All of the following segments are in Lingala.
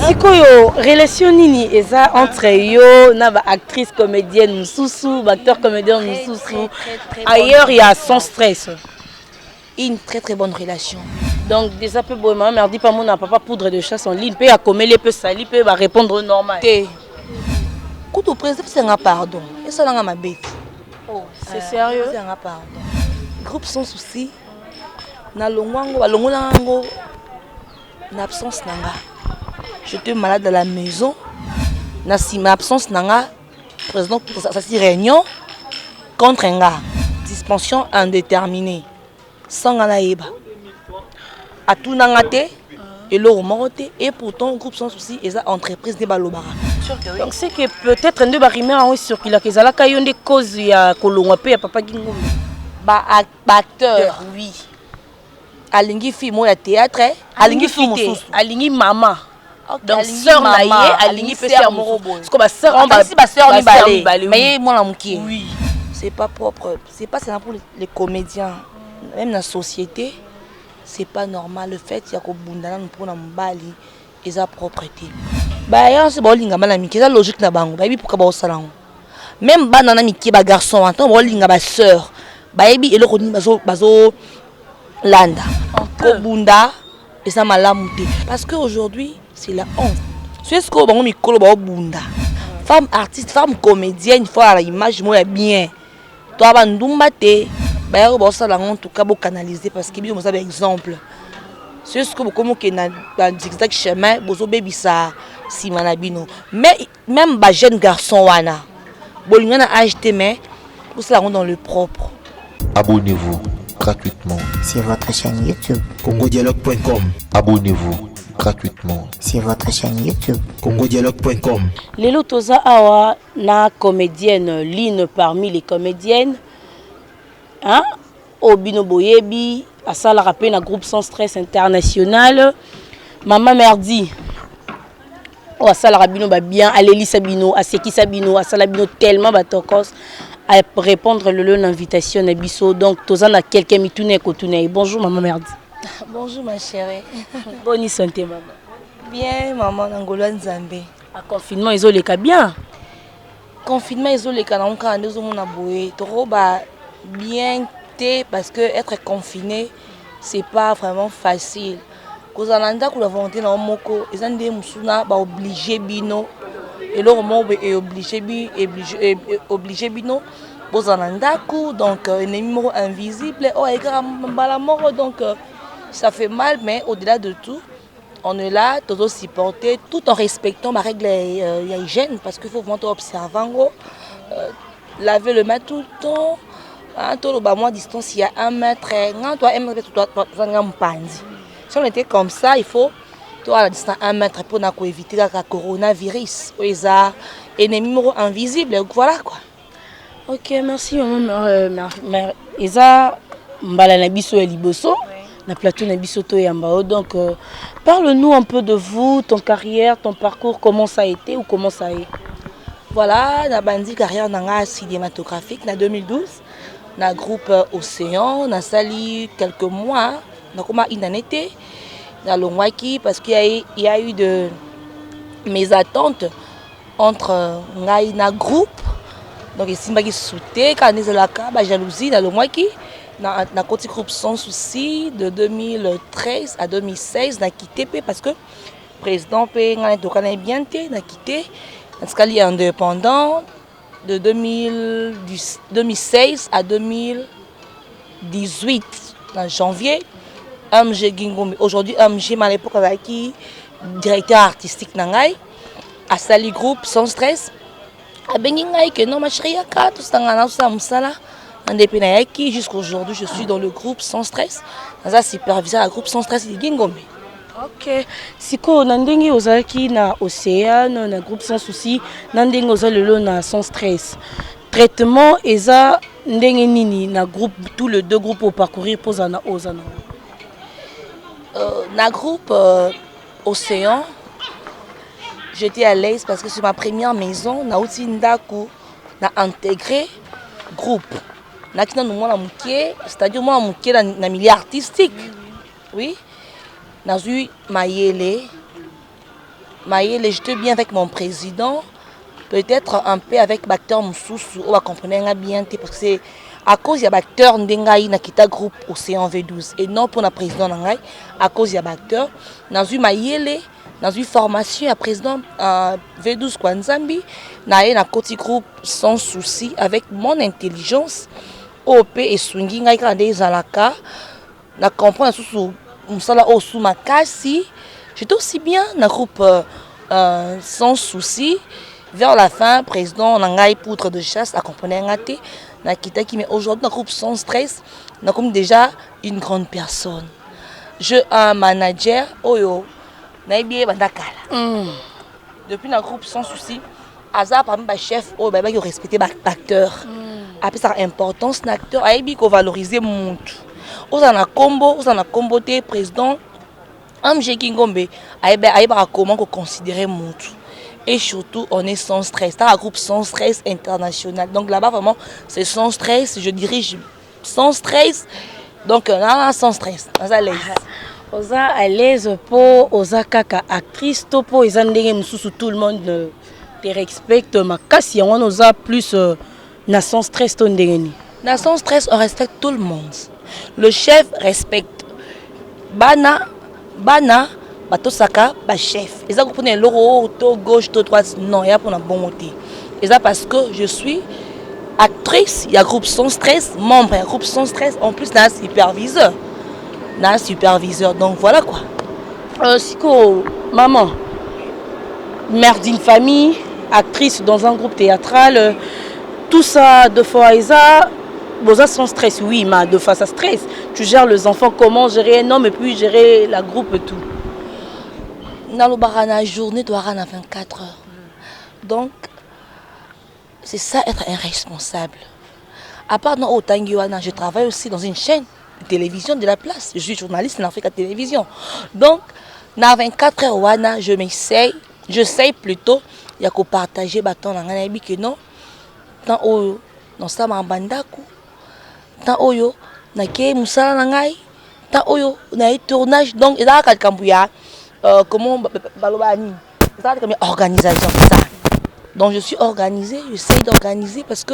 Sikoyo, relation nini eza entre yo na ba actrice comédienne mususu, ba acteur comédien mususu. Ailleurs il y a sans stress. Une très très bonne relation. Donc déjà peu bon maman me dit pas mon papa poudre de chasse en ligne peut à commer les peu sali peut va répondre normal. Quand au président c'est un pardon. Et ça n'a ma bête. Oh, c'est sérieux? C'est un pardon. Groupe sans souci. Na longwango ba longolango. Na absence nanga. J'étais malade à la maison. Na si ma absence nanga président ça si réunion contre un gars. Suspension indéterminée. Sans anaïba. À tout nangate et le remonté et pourtant le groupe sans souci et ça entreprise de balobara. Donc c'est que peut-être un de barimé en sur qu'il a que ça la caillon des causes ya kolongwa pe ya papa Gingo. Ba acteur oui. Alingi fi mo ya théâtre, alingi fi mususu, alingi mama. Donc sœur naie, alingi pe sœur morobo. Parce que ba sœur on ba si ba sœur ni balé. Mais moi la mukie. Oui. C'est pas propre, c'est pas seulement pour les comédiens, même dans la société. C'est pas normal le fait qu'il y a qu'on bundana nous pour bali et sa propreté. Bah ya c'est bon linga mala miki, ça logique na bango. Bah pourquoi ba osalango. Même banana miki ba garçon attends bon linga ba sœur. Bah ebi elo ko ni bazo landa. Ko bunda et ça malamuté. Parce que aujourd'hui c'est la honte. C'est ce que bango mikolo ba bunda. Femme artiste, femme comédienne, il faut la image moi bien. Toi ba ndumba te. Bah on ça la en tout cas pour canaliser parce que bien on ça exemple. C'est ce que beaucoup qui na dans zigzag chemin bozo baby ça si manabino. Mais même ba jeune garçon wana. Bolinga na acheter mais pour ça dans le propre. Abonnez-vous gratuitement sur votre chaîne YouTube congodialogue.com. Abonnez-vous gratuitement sur votre chaîne YouTube congodialogue.com. Lelo toza awa na comédienne l'une parmi les comédiennes. Hein? Obino Boyebi, à ça la rappel un groupe sans stress international. Maman Merdi. Oh, à ça la rabino ba bien, Alélie Sabino, à Seki Sabino, à Salabino tellement batokos à répondre le l'invitation à Bisso. Donc tozan a quelqu'un mitune kotune. Bonjour maman Merdi. Bonjour ma chérie. Bonne santé maman. Bien maman Angolo Nzambe. À confinement ils ont les cas bien. Confinement ils ont les cas on quand nous on a boé. Trop ba bien parce que être confiné c'est pas vraiment facile. Cause ananda ko la volonté na moko ezande musuna ba obligé bino et le moment est obligé bino cause ananda ko donc ennemi invisible oh écran bala mort donc ça fait mal mais au-delà de tout on est là toujours supporter tout en respectant ma règle hygiène parce qu'il faut vraiment observer laver le main tout le temps. Tout le moins distance il y a 1 mètre, toi 1 mètre si on était comme ça il faut toi la distance 1 mètre pour éviter le coronavirus ça ennemi invisible voilà quoi. Ok merci maman Eza mbala na biso ya liboso na plateau na biso to yamba donc parle-nous un peu de vous, ton carrière, ton parcours, comment ça a été ou comment ça est. Voilà la bandi carrière nanga cinématographique en 2012. Na groupe Océan, na sali quelques mois, na comment une année na longwaki parce qu'il y a eu de mes attentes entre ngai na groupe donc ici m'a qui sauté quand ils la ba jalousie na longwaki na côté groupe sans souci de 2013 à 2016 na quitté parce que président pe ngai to kana bien té na quitté parce qu'il est indépendant de 2016 à 2018 en janvier MG Gingombe aujourd'hui MG à l'époque avec directeur artistique nangai à Sali groupe sans stress a bengingai que non ma chérie ka tout ça ngana ça musala indépendant qui jusqu'aujourd'hui je suis dans le groupe sans stress dans un superviseur à groupe sans stress de Gingombe. Ok, siko nandenge ozalaki na Océane na groupe sans souci nandenge ozalelo na sans stress traitement eza ndenge nini na groupe tous les deux groupes au parcourir posana ozana na groupe Océan j'étais à l'aise parce que c'est ma première maison na outi ndako na intégré groupe na kina no mwana mukie c'est-à-dire moi mukie na milieu artistique oui. Nazu mayele Maïle, j'étais bien avec mon président, peut-être un peu avec l'acteur Moussoussou, on va comprendre bien, parce que c'est à cause de l'acteur Ndengaï na kita groupe Océan V12 et non pour le président Ndengaï, à cause de l'acteur, dans une Maïle, dans une formation à président V12 Kwanzambi, na un petit groupe sans souci avec mon intelligence, OP et Swingi Ngai Kandé Zalaka, na comprendre sous Moussala Osu Makasi. J'étais aussi bien dans le groupe sans souci. Vers la fin, président Nangai poutre de chasse accompagné Ngate, mais aujourd'hui dans le groupe sans stress, nous sommes déjà une grande personne. Je un manager, Oyo, Naibie Bandakala. Depuis le groupe sans souci, Aza parmi les chefs, qui respecté l'acteur. Après ça, importance l'acteur, Aibi qu'on valoriser le monde. Vous en a combo, président. Amje Kingombe, Aïba comment considérer mon tout. Et surtout, on est sans stress. C'est un groupe sans stress international. Donc là-bas, vraiment, c'est sans stress. Je dirige sans stress. Donc là, sans stress. On est à l'aise. On est à l'aise pour osa kaka actrice. Pour les andengé tout le monde te respecte. Mais si on a plus na sans stress, na sans stress, on respecte tout le monde. Le chef respecte. Bana batosaka ba chef. Ils ont compris l'euro to gauche to droite non, il y a pour la bonne côté. Et ça parce que je suis actrice, il y a groupe sans stress, membre, il y a groupe sans stress, en plus là superviseur. Donc voilà quoi. Siko maman, mère d'une famille, actrice dans un groupe théâtral, tout ça de fois Isa Boza sans stress, oui, mais de face à stress. Tu gères les enfants, comment gérer un homme et puis gérer la groupe et tout. Dans la journée, tu as 24 heures. Donc, c'est ça être un responsable. À part dans Otangiwana, je travaille aussi dans une chaîne de télévision de la place. Je suis journaliste en Afrique Télévision. Donc, dans 24 heures, j'essaye plutôt, il y a qu'à partager bâton dans la vie que non. Dans ça, tant oyo na ke musala na ngai tant oyo na tournage donc il y a quelqu'un comment balobani ça comme organisation ça donc je suis organisée, j'essaie d'organiser parce que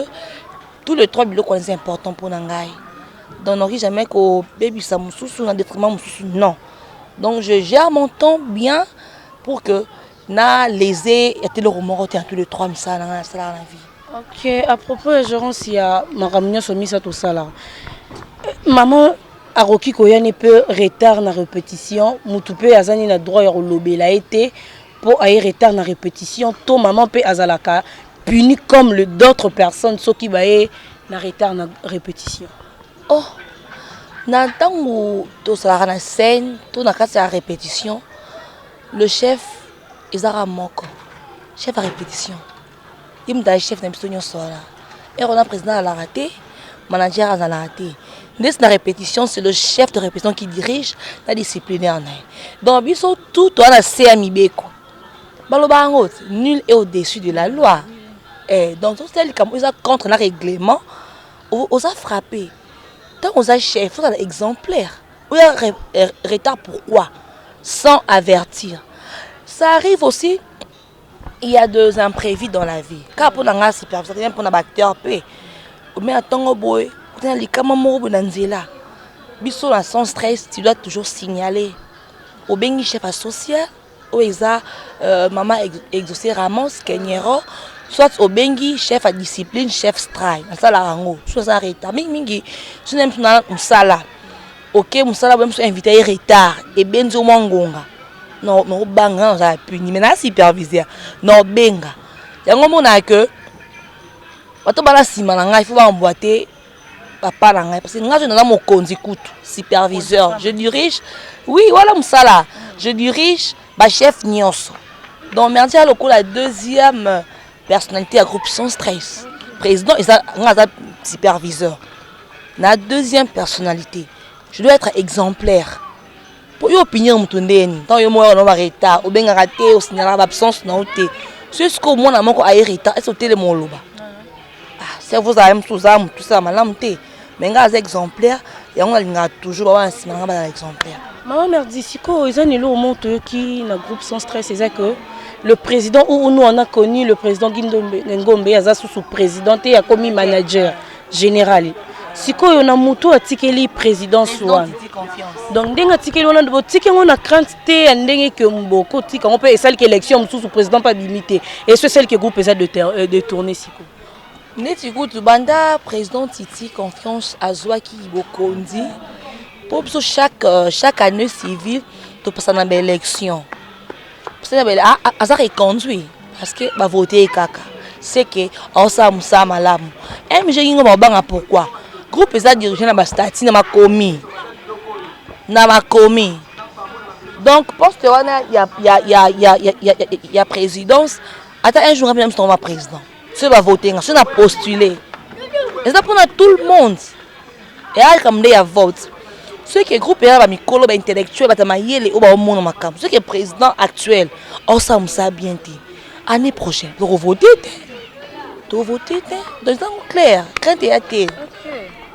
tous les trois blocs sont importants pour nangai donc on jamais qu'au baby ça mususu na détriment mususu non donc je gère mon temps bien pour que na lésé et le remords tous les trois musala na la vie. Ok, à propos de gérance, il y a ma réunion sur mise à tout ça là. Maman, à Roki Koyane peut retard na répétition. Moutoupe azani na droit à lobby la été pour aller retard na répétition. To maman peut azalaka puni comme d'autres personnes ceux qui va na retard na répétition. Oh, na tango to sala na scène, to na kasa répétition. Le chef Izara Moko, chef à répétition. Il me dit chef de la et on a président à la raté, manager à la raté. Dès la répétition, c'est le chef de répétition qui dirige la discipline. Donc, ils sont tout à la CMIBeko. Nul est au-dessus de la loi. Et donc, ils sont contre le règlement, ils ont frappé. Tant qu'on a chef, il faut être exemplaire. Il y a retard pourquoi? Sans avertir. Ça arrive aussi. Il y a deux imprévus dans la vie. Car pour la supervision, pour la acteur, mais à ton boy, tu as les caméras dans biso la sans stress, tu dois toujours signaler. Au bengi chef associé, au isa maman exaucé Ramos, Kenyero, soit au bengi chef à discipline, chef strike. Ça la rango, soit ça retard. Mingi, tu n'aimes pas musala. Ok, musala même soit invité à retard et benzo mangonga. Non banga on a puni mais na superviseur non benga yango mona que bato bala sima na ngai faut ba emboîter papa na ngai parce que nga je na mokonzi kutu superviseur je dirige oui voilà musala je dirige ba chef nyonso donc merci à la deuxième personnalité à groupe sans stress président et ça nga superviseur la deuxième personnalité je dois être exemplaire. Pour y opinion mutundeni tant yo moyo no bareta obenga raté au signaler l'absence na oté c'est ce que moi na moko a hérita est sauter le moloba ah c'est vous avez tout ça malam té mais nga exemplaire et on a toujours ba sima nga ba exemplaire maman merci siko ils ont lo monte qui na groupe sans stress c'est ça que le président où nous on a connu le président Ngombe aza sous président et a commis manager général. Sikoyo na muto atikeli président Swan. Donc ndenga tikeli on a botike on a crainte te ndenge que mboko tika on peut essayer que élection sous président pas limité et c'est celle que groupe essaie de tourner siko. Neti kutu banda président Titi confiance à Zwaki Bokondi pour chaque année civile to passer na élection. Ça reconduit parce que va voter kaka c'est que on sa musa malamu MG Gingo banga pourquoi groupe eza dirigé na ba stati na makomi donc poste wana ya présidence ata un jour même son président ce va voter ce na postuler et ça pour tout le monde et à comme des vote ceux qui groupe ya ba mikolo ba intellectuel ba tamayele ou ba omono makam ceux qui président actuel on ça bien dit année prochaine pour voter donc c'est clair quand tu es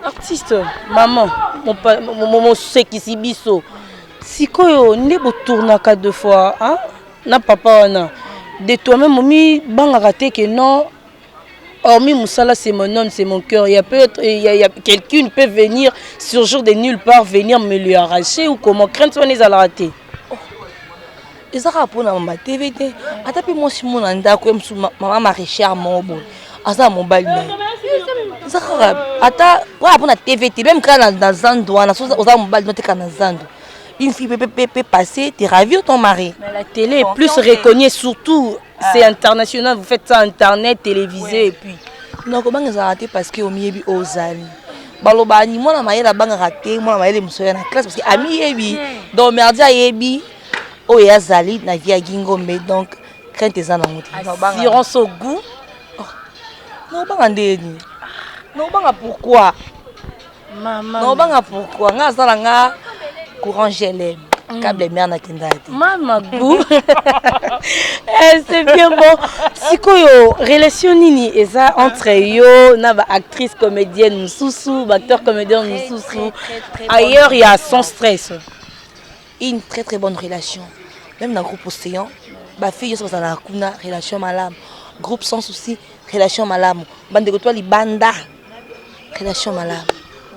artiste maman mon seki sibiso sikoyo ndebo tournaka deux fois hein na papa wana de toi-même momi banga raté que non hormis Moussala c'est mon homme c'est mon cœur il y a quelqu'un peut venir surgir de nulle part venir me lui arracher ou comment crainte on les a raté ils a rapport à ma TVT atapi moi si mon anda ko maman maraîchère mon bon asa mon bali ata pour la TVT même quand dans Zando on a mon bali noté quand dans Zando une fille peut passer tu ravis ton mari mais la télé est plus reconnue surtout c'est international vous faites ça internet télévisé et puis non comment ils ont raté parce que au milieu ozali baloba ni moi na mayela banga raté moi na mayela musoya na classe parce que ami yebi donc merdia yebi o ya zali na via Gingombe donc quand ils en ont assurance au goût non banga ndeni non banga pourquoi maman non banga pourquoi nga zala nga courant GLM câble mère na kindati maman goût c'est bien bon sikoyo relation nini eza entre yo na ba actrice comédienne mususu ba acteur comédien mususu ailleurs il y a sans stress une très bonne relation même dans groupe océan ba fille so na kuna relation malam groupe sans souci relation malam bande ko to libanda relation malam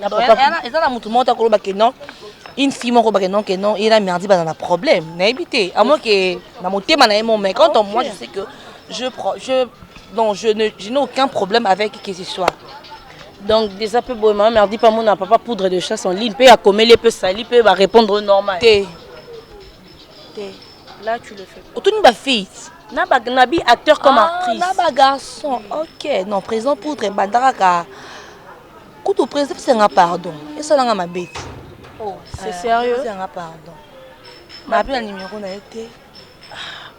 na papa eza na mutu mota ko ba ke non une fille moko ba ke non il a merdi ba dans un problème na éviter à moins que na motema na mon mais quand moi je sais que je n'ai aucun problème avec qui que ce soit. Donc déjà peu bon maman merdi pas mon papa poudre de chasse en ligne peut accommoder peut salir peut va répondre normal. Là tu le fais. Autour de ma fille. Nabi acteur comme actrice. Naba garçon. OK, non présent poudre bandaraka. Couteau présent c'est un pardon. Et ça là ma bête. Oh, c'est sérieux? C'est un pardon. Ma appelle le numéro na été.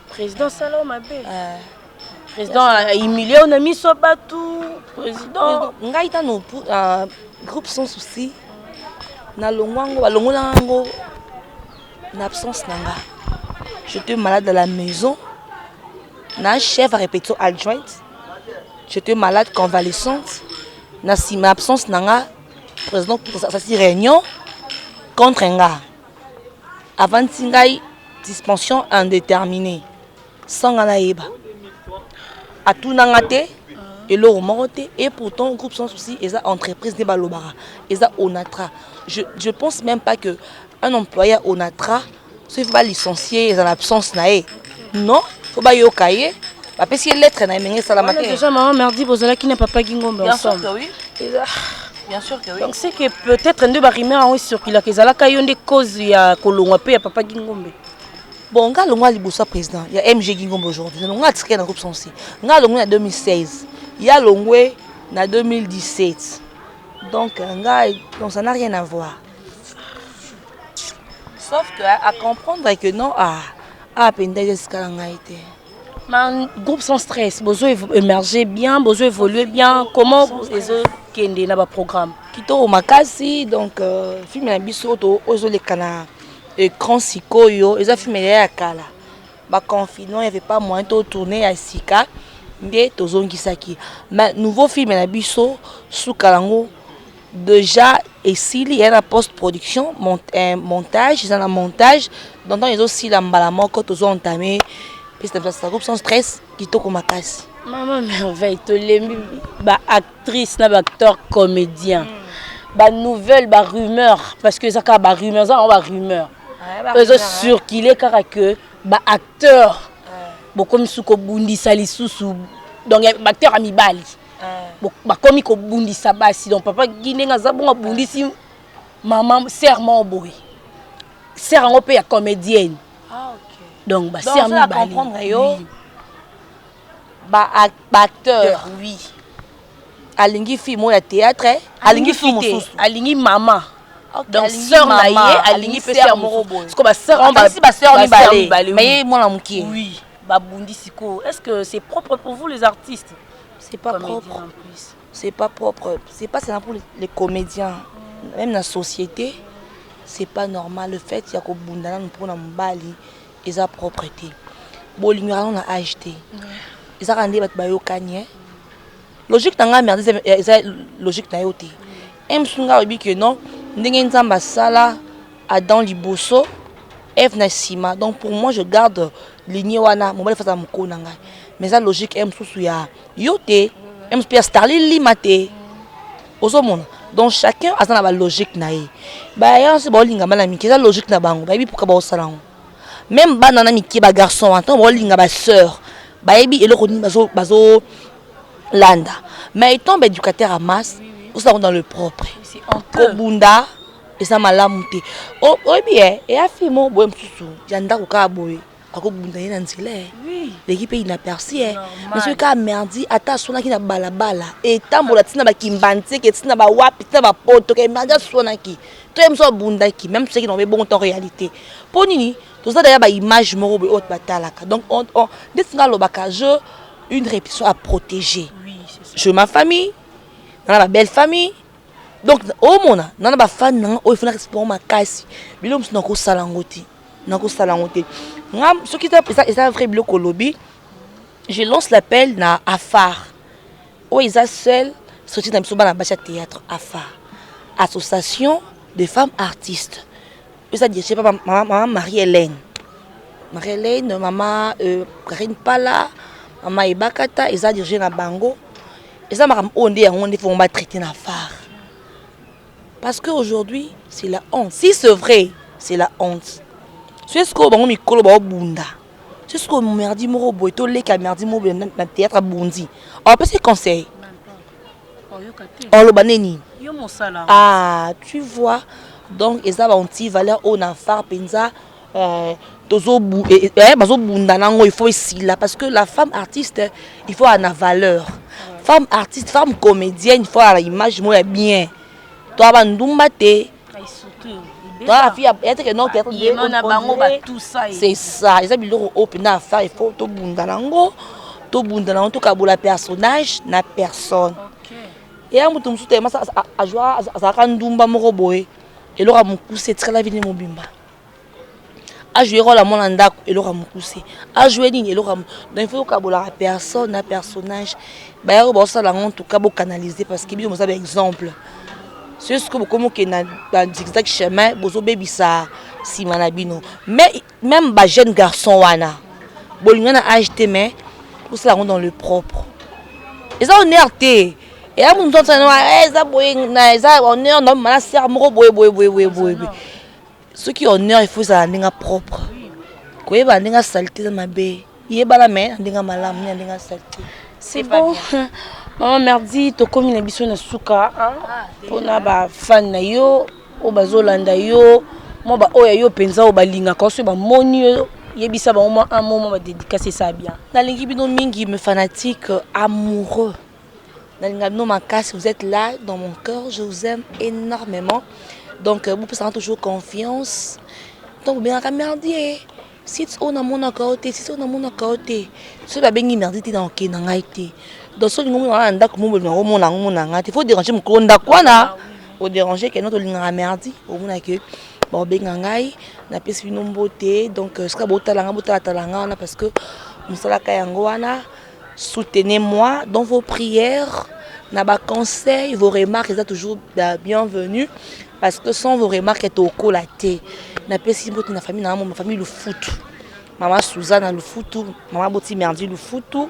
Président Salon ma bête. Président humilié on a mis so batou. Président ngaita no groupe sans souci. Na longwango balongola ngo na absence nanga. J'étais malade à la maison. Na chef à répétition adjointe. J'étais malade convalescente. Na si ma absence nanga président pour ça si réunion contre nga. Avant tingai suspension indéterminée. Sans nganaïba. À tout nangate et l'eau moroté et pourtant groupe sans souci et ça entreprise de balobara et ça onatra. Je pense même pas que un employeur onatra se va licencier en absence naé. Non, faut pas yokaye. Parce que lettre na mengi salamate. Déjà maman merdi bozala qui n'a papa Gingombe ensemble. Bien sûr que oui. Donc c'est que peut-être deux barimères en sur qu'il a que zala kayo des causes ya kolongwa pe ya papa Gingombe. Bon, nga longwa libosa président, il y a MG Gingombe aujourd'hui. Longwa tiké dans groupe Sonsi. Nga longwa en 2016. Il y a longwe en 2017. Donc ça n'a rien à voir. Sauf que à comprendre que non pendant jusqu'à été. Mais groupe sans stress, besoin émerger bien, besoin évoluer bien. Comment les autres qui ont dans le programme? Kito au makasi donc film na biso to ozole kana écran sikoyo eza film ya kala. Ba confinement il y avait pas moyen de tourner à sika ndé tozongisaki. Mais nouveau film na biso sous kalango déjà et s'il y a la post-production montage, ils ont la montage donc ils ont aussi la mbalamoko tozo entamé puis c'est un groupe sans stress qui toque au makasi. Maman merveille, tu l'aimes, actrice, acteur, comédien. Nouvelle, rumeur, parce que ça a rumeur, ça a rumeur. Ils ont circulé car que acteur, comme suko bundi sali susu, donc acteur amibali. Comme ko bundi sabasi, donc papa guiné ngaza bon bundi si maman serment boy. Serment pe ya comédienne. Ah ok. Donc ça va comprendre yo. Acteur, oui. Alingi film au théâtre, alingi film alingi maman. Donc sœur naïe, alingi pe sœur morobo. Parce que ba sœur on va si ba sœur ni balé. Mais moi la muki. Oui, ba bundi siko. Est-ce que c'est propre pour vous les artistes? C'est pas propre. C'est pas propre. C'est pas c'est pour les comédiens. Même dans la société, c'est pas normal le fait qu'il y a ko bundana pour na mbali et sa propreté. Bolingara on a acheté. Ils ont rendu bat bayo kanye. Logique tanga merde c'est logique na yoté. Em sunga obi que non, ndenge nzamba sala Adam liboso F na sima. Donc pour moi je garde lignée wana mon bal fa mko nanga. Mais ça logique em susu ya yoté, em spia starli limate. Ozomona. Donc chacun a sa logique na ye. Ba ya se bolinga mala miki ça logique na bango. Ba bi pour ka ba osala. Même banana miki ba garçon antan bolinga ba sœur. Baebi et le roni bazo landa. Mais étant éducateur à masse, nous sommes dans le propre. C'est honteux. Bunda et ça m'a lamouté. Oh bien, et a fait mon boem susu. Yanda ko ka boy. Ako bunda ina nsile. Oui. L'équipe il n'a percé. Mais ce cas merdi ata sona ki na balabala. Et tambola tina ba kimbanti ke tina ba wapi tina ba poto ke merdi sona ki. Toi même so bunda ki même ceux qui n'ont pas bon en réalité. Pour nini tout ça d'ailleurs, image morobe haute batalaka. Donc on je une répétition à protéger. Oui, c'est ça. Je ma famille, dans ma belle famille. Donc au mona, dans ma fan non, il faut respecter ma casse. Bilom c'est nako salangoti, nako salangoti. Ngam ce qui est ça vrai bloc au lobby. Je lance l'appel na Afar. Oh ils a seul sorti dans na bacha théâtre Afar. Association des femmes artistes. Ça dit, je sais pas, maman Marie-Hélène. Marie-Hélène, maman Karine Pala, maman Ibakata, ils ont dirigé na Bango. Et ça m'a on faut traiter na phare. Parce qu'aujourd'hui, c'est la honte. Si c'est vrai, c'est la honte. C'est ce qu'on m'a kolo ba bunda. C'est ce qu'on m'a dit moro boito le ka merdi mo na théâtre bundi. On peut se conseil. On le baneni. Yo mon sala. Ah, tu vois. Donc ils ont anti valeur on a phare penza tozo bazo bunda nango il faut ici là parce que la femme artiste il faut en a valeur. Femme artiste, femme comédienne, il faut à l'image moi bien. Toi bandumba te. Toi la fille être que non théâtre c'est ça. Ils ont biloko open à faire il faut to bunda nango. To bunda nango to kabola personnage na personne. OK. Et à mutu msuté masa a jouer za kandumba moko boy. Et l'aura mon poussé très la vie de mon bimba. A jouer rôle à mon andako et l'aura mon poussé. A jouer ligne et l'aura donc il faut que la personne un personnage ba ya ba ça la en tout cas bo canaliser parce que bien ça exemple. C'est ce que comme que dans zigzag chemin bozo baby ça si manabino. Mais même ba jeune garçon wana bolinga na acheter mais pour ça dans le propre. Et ça on est et à mon temps ça ça boying ça on est non mana ser moko boy. Ceux qui honneur il faut ça ndinga propre. Koye ba ndinga saleté na mabe. Yeba la main ndinga malamu ndinga saleté. C'est bon. Maman merdi to komi na biso na suka pona ba fan na yo o bazolanda yo mo ba oya yo penza o balinga ko so ba moni yo yebisa ba moment un moment ba dédicacer ça bien. Na lingi bino mingi me fanatique amoureux. Vous êtes là dans mon cœur, je vous aime énormément. Donc vous pouvez avoir toujours confiance. Donc bien à merdier. Si on a mon côté, si on a mon côté, ce va bien merdier dans le nangaïté. Donc ce nous on a ndak mo mon nangati. Il faut déranger mon konda quoi na. Faut déranger que notre linga merdi. Au moins que bon ben ngai na pesi une beauté. Donc ce que bota talanga parce que musala kayango wana. Soutenez-moi dans vos prières, dans vos conseils, vos remarques, sont toujours bienvenus parce que sans vos remarques, c'est au colaté. Ma famille, ma famille le foot. Maman Suzanne Lufutu, maman Boti Merdi Lufutu,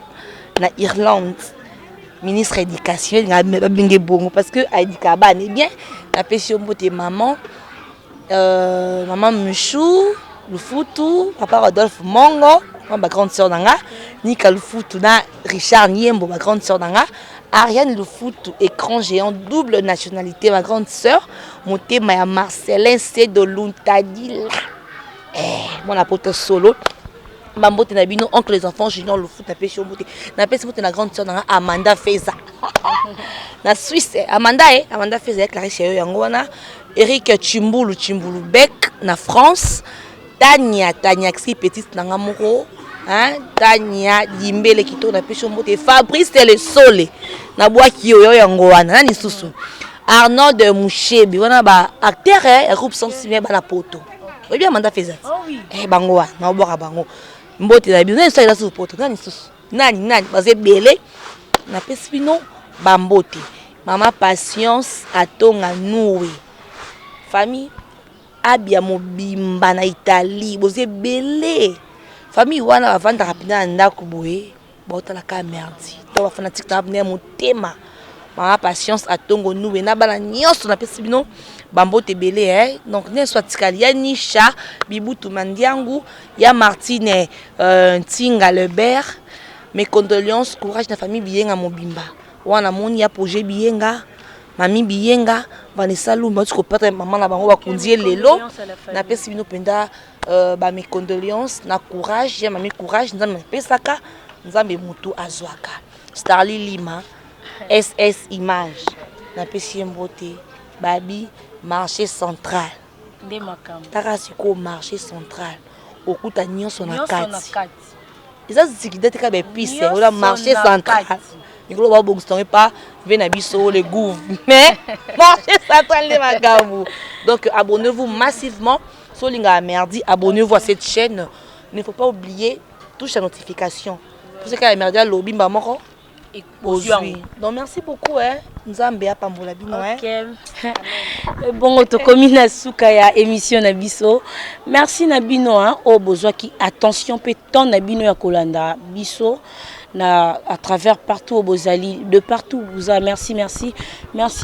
na Irlande. Ministre éducation, parce que Aïdika est bien. La pétion Boté maman, maman Michou, Lufutu, papa Rodolphe Mongo, ma grande soeur Nanga, Nika Lufutu, Richard Niembo, ma grande soeur Nanga, Ariane Lufutu, écran géant, double nationalité, ma grande soeur, Moté Maya Marcelin, c'est de l'Untadil. Mon apôtre solo. Mambote Nabino, oncle les enfants, junior le foot, tapé sur Moté. Napé sur la grande soeur Amanda Feza. Na Suisse, Amanda Feza, Clarisse Yangwana, Eric Chimbulu Bec, na France, Tania Xi Petite Nangamoro, Tania Dimbele qui tourne tapé sur Moté, Fabrice le Sole, na Boakio Yangwana, Nani Soussou, Arnaud de Mouchebi, wana ba acteur, groupe sensible na poto. Oui, bien Amanda Feza. Oh oui. Bango, na Boka Bango. Mbote na bino ça ila sur poto nani susu nani baze belé na pesino bambote mama patience atonga noué famille abia mobimba na Italie boze belé famille wana bavanda rapina ndako boye botala ka merdi to ba fanatique na bne motema mama patience atongo noué na bana nyonso na pesino bambote belé donc ne soit tikali ya Nisha Bibutu Mandiangu ya Martine Ntinga Lebert mes condoléances courage na famille Biyenga Mobimba wana moni ya projet Biyenga mami Biyenga Vanessa Lumba tu kopata maman na bango bakundie lelo na pesi bino penda ba mes condoléances na courage ya mami courage nzambe pesaka nzambe mutu azwaka Starly Lima SS Image na pesi mbote babi marché central. Tarasiko marché central. Okuta nyonso na kati. Eza zikidete ka be pisse ola marché central. Nikolo ba bongstong pas vena biso le gouv. Mais marché central les magambo. Donc abonnez-vous massivement sur Linga Merdi, abonnez-vous à cette chaîne. Il ne faut pas oublier touche la notification. Pour ce que Merdi a lobby moko. Donc merci beaucoup Nzambe a pambola bino bon to komina suka ya émission na biso merci na bino au besoin qui attention peut tant na bino ya kolanda biso na à travers partout au Bozali de partout vous a merci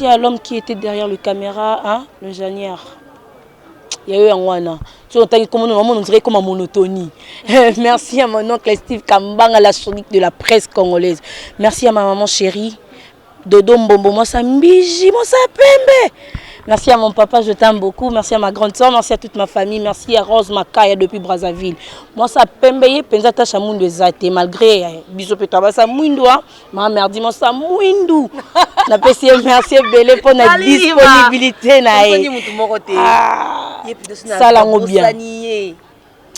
à l'homme qui était derrière le caméra l'ingénieur il y a eu un wana tu entends comment on dirait comme en monotonie. Merci à mon oncle Steve Kambanga, la chronique de la presse congolaise. Merci à ma maman chérie Dodo Mbombo moi ça mbiji moi ça pembe. Merci à mon papa, je t'aime beaucoup. Merci à ma grande soeur, merci à toute ma famille, merci à Rose Makaya depuis Brazzaville. Moi ça pembeye penza ta chamundu zate malgré biso petaba ça muindu ma mère dit moi ça muindu. Na pesi merci belé pour notre disponibilité na salango bien.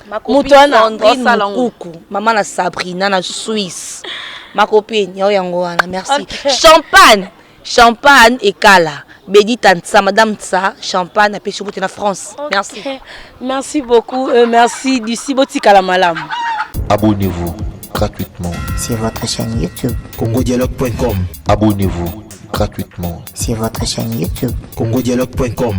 Ma copine Sandrine Moukou, maman na Sabrina na Suisse. Ma copine yango wana merci. Champagne et Kala. Bédi Tansa, Madame Tsa, Champagne, à Péché na France. Merci. Merci beaucoup. Merci du Siboti Kalamalam. Abonnez-vous gratuitement sur votre chaîne YouTube. congodialogue.com. Abonnez-vous gratuitement sur votre chaîne YouTube. congodialogue.com.